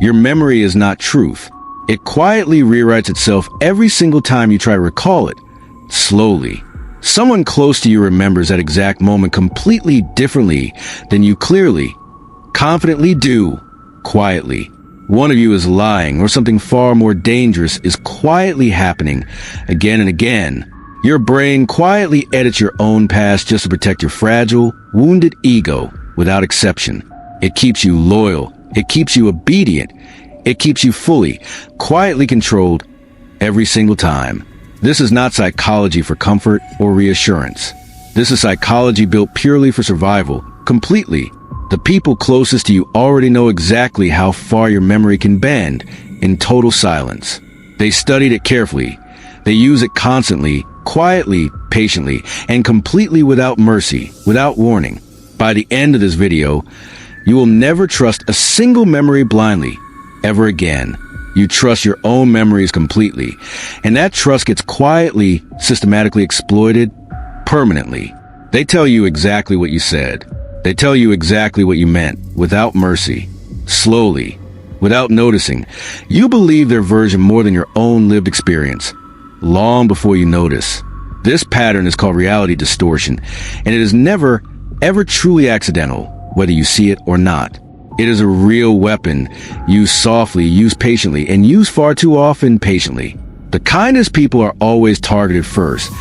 Your memory is not truth. It quietly rewrites itself every single time you try to recall it. Slowly. Someone close to you remembers that exact moment completely differently than you clearly, confidently do, quietly. One of you is lying, or something far more dangerous is quietly happening again and again. Your brain quietly edits your own past just to protect your fragile, wounded ego without exception. It keeps you loyal. It keeps you obedient. It keeps you fully, quietly controlled every single time. This is not psychology for comfort or reassurance. This is psychology built purely for survival, completely. The people closest to you already know exactly how far your memory can bend in total silence. They studied it carefully. They use it constantly, quietly, patiently, and completely without mercy, without warning. By the end of this video, you will never trust a single memory blindly, ever again. You trust your own memories completely, and that trust gets quietly, systematically exploited permanently. They tell you exactly what you said. They tell you exactly what you meant, without mercy, slowly, without noticing. You believe their version more than your own lived experience, long before you notice. This pattern is called reality distortion, and it is never, ever truly accidental, whether you see it or not. It is a real weapon, used softly, used patiently, and used far too often patiently. The kindest people are always targeted first,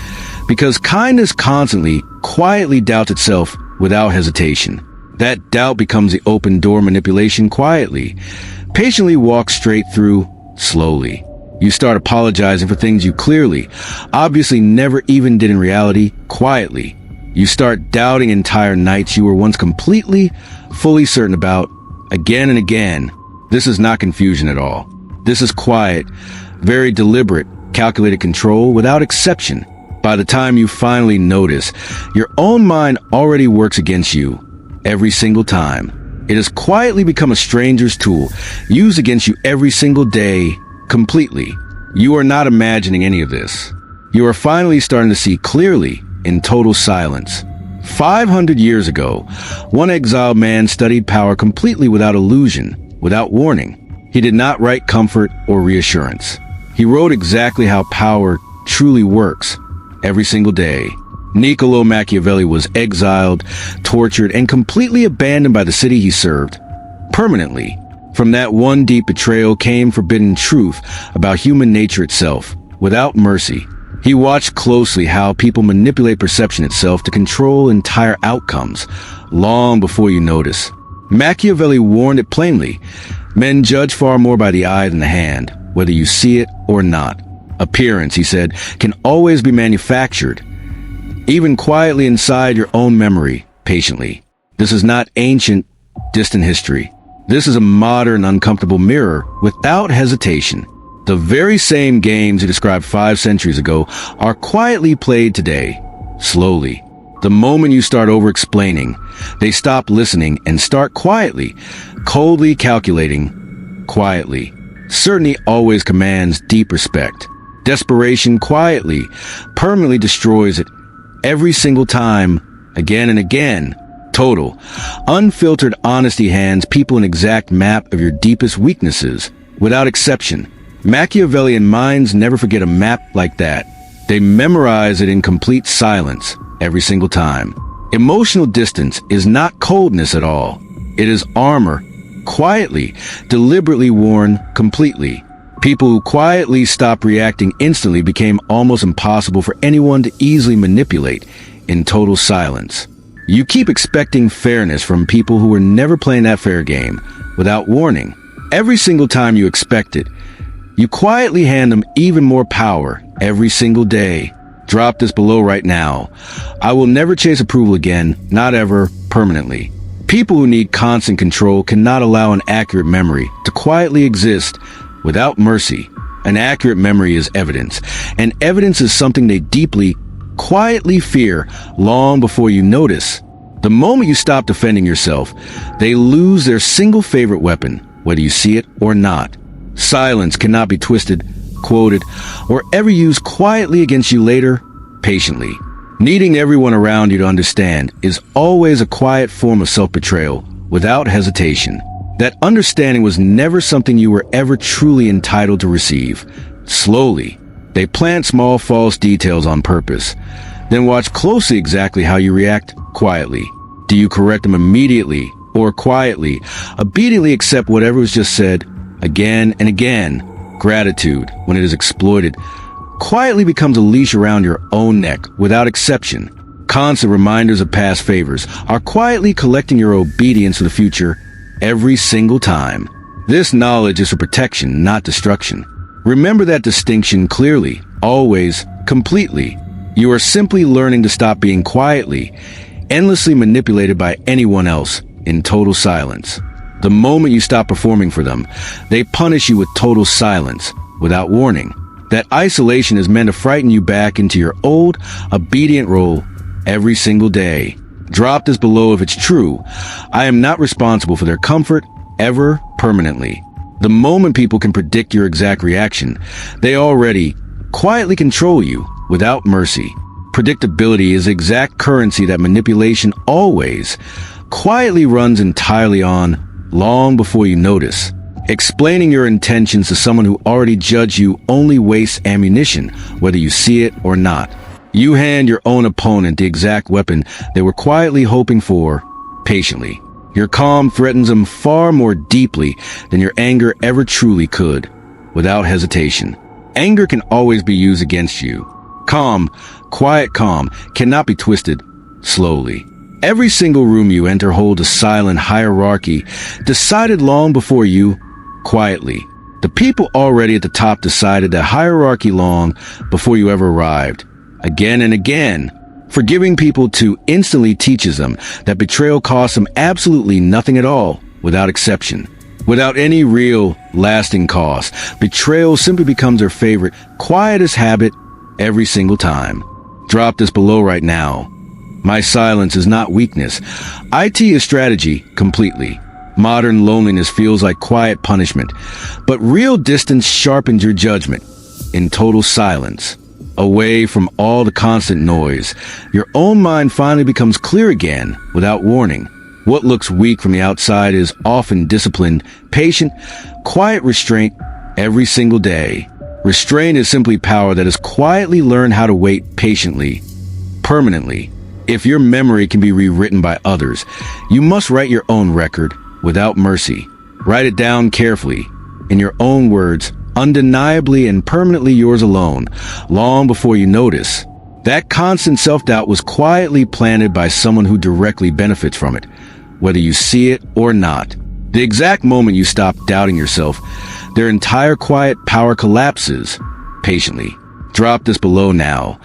because kindness constantly, quietly doubts itself without hesitation. That doubt becomes the open door manipulation quietly. Patiently walk straight through, slowly. You start apologizing for things you clearly, obviously never even did in reality, quietly. You start doubting entire nights you were once completely, fully certain about, again and again. This is not confusion at all. This is quiet, very deliberate, calculated control without exception. By the time you finally notice, your own mind already works against you every single time. It has quietly become a stranger's tool, used against you every single day, completely. You are not imagining any of this. You are finally starting to see clearly in total silence. 500 years ago, one exiled man studied power completely without illusion, without warning. He did not write comfort or reassurance. He wrote exactly how power truly works. Every single day. Niccolo Machiavelli was exiled, tortured, and completely abandoned by the city he served. Permanently. From that one deep betrayal came forbidden truth about human nature itself, without mercy. He watched closely how people manipulate perception itself to control entire outcomes, long before you notice. Machiavelli warned it plainly. Men judge far more by the eye than the hand, whether you see it or not. Appearance, he said, can always be manufactured, even quietly inside your own memory, patiently. This is not ancient, distant history. This is a modern, uncomfortable mirror without hesitation. The very same games you described 5 centuries ago are quietly played today, slowly. The moment you start over-explaining, they stop listening and start quietly, coldly calculating, quietly. Certainty always commands deep respect. Desperation quietly, permanently destroys it every single time, again and again. Total, unfiltered honesty hands people an exact map of your deepest weaknesses, without exception. Machiavellian minds never forget a map like that. They memorize it in complete silence every single time. Emotional distance is not coldness at all. It is armor, quietly, deliberately worn completely. People who quietly stopped reacting instantly became almost impossible for anyone to easily manipulate in total silence. You keep expecting fairness from people who were never playing that fair game, without warning. Every single time you expect it, you quietly hand them even more power every single day. Drop this below right now. I will never chase approval again, not ever, permanently. People who need constant control cannot allow an accurate memory to quietly exist without mercy. An accurate memory is evidence, and evidence is something they deeply, quietly fear long before you notice. The moment you stop defending yourself, they lose their single favorite weapon, whether you see it or not. Silence cannot be twisted, quoted, or ever used quietly against you later, patiently. Needing everyone around you to understand is always a quiet form of self-betrayal, without hesitation. That understanding was never something you were ever truly entitled to receive. Slowly, they plant small false details on purpose. Then watch closely exactly how you react quietly. Do you correct them immediately or quietly, obediently accept whatever was just said again and again? Gratitude, when it is exploited, quietly becomes a leash around your own neck without exception. Constant reminders of past favors are quietly collecting your obedience for the future every single time. This knowledge is for protection, not destruction. Remember that distinction clearly, always, completely. You are simply learning to stop being quietly, endlessly manipulated by anyone else in total silence. The moment you stop performing for them, they punish you with total silence, without warning. That isolation is meant to frighten you back into your old, obedient role every single day. Drop this below if it's true. I am not responsible for their comfort, ever, permanently. The moment people can predict your exact reaction, they already quietly control you without mercy. Predictability is the exact currency that manipulation always quietly runs entirely on, long before you notice. Explaining your intentions to someone who already judged you only wastes ammunition, whether you see it or not. You hand your own opponent the exact weapon they were quietly hoping for, patiently. Your calm threatens them far more deeply than your anger ever truly could, without hesitation. Anger can always be used against you. Calm, quiet calm, cannot be twisted slowly. Every single room you enter holds a silent hierarchy, decided long before you, quietly. The people already at the top decided that hierarchy long before you ever arrived. Again and again, forgiving people too instantly teaches them that betrayal costs them absolutely nothing at all, without exception. Without any real, lasting cost, betrayal simply becomes their favorite, quietest habit every single time. Drop this below right now. My silence is not weakness. IT is strategy, completely. Modern loneliness feels like quiet punishment, but real distance sharpens your judgment in total silence. Away from all the constant noise, your own mind finally becomes clear again without warning. What looks weak from the outside is often disciplined, patient, quiet restraint every single day. Restraint is simply power that has quietly learned how to wait patiently, permanently. If your memory can be rewritten by others, you must write your own record without mercy. Write it down carefully, in your own words, undeniably and permanently yours alone, long before you notice. That constant self-doubt was quietly planted by someone who directly benefits from it, whether you see it or not. The exact moment you stop doubting yourself, their entire quiet power collapses. Patiently. Drop this below now.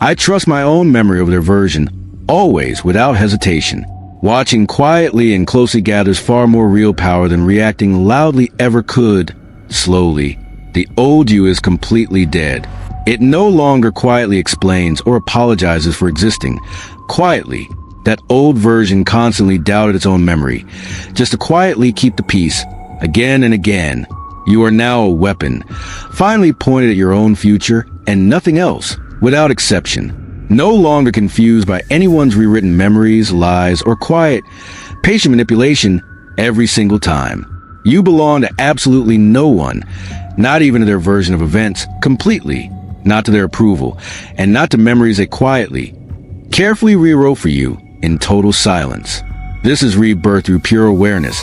I trust my own memory of their version, always without hesitation. Watching quietly and closely gathers far more real power than reacting loudly ever could. Slowly. The old you is completely dead. It no longer quietly explains or apologizes for existing. Quietly, that old version constantly doubted its own memory, just to quietly keep the peace, again and again. You are now a weapon, finally pointed at your own future and nothing else, without exception. No longer confused by anyone's rewritten memories, lies, or quiet, patient manipulation every single time. You belong to absolutely no one, not even to their version of events, completely, not to their approval, and not to memories they quietly, carefully rewrote for you in total silence. This is rebirth through pure awareness,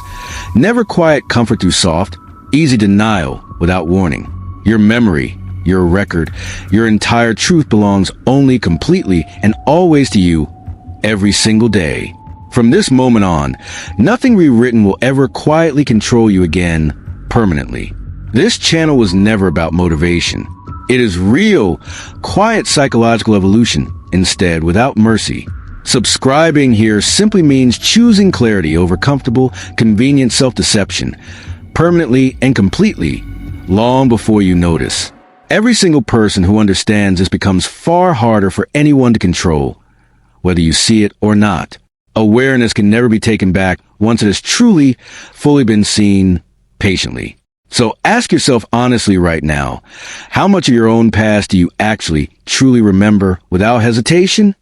never quiet comfort through soft, easy denial without warning. Your memory, your record, your entire truth belongs only completely and always to you, every single day. From this moment on, nothing rewritten will ever quietly control you again, permanently. This channel was never about motivation. It is real, quiet psychological evolution, instead, without mercy. Subscribing here simply means choosing clarity over comfortable, convenient self-deception, permanently and completely, long before you notice. Every single person who understands this becomes far harder for anyone to control, whether you see it or not. Awareness can never be taken back once it has truly, fully been seen patiently. So ask yourself honestly right now, how much of your own past do you actually, truly remember without hesitation?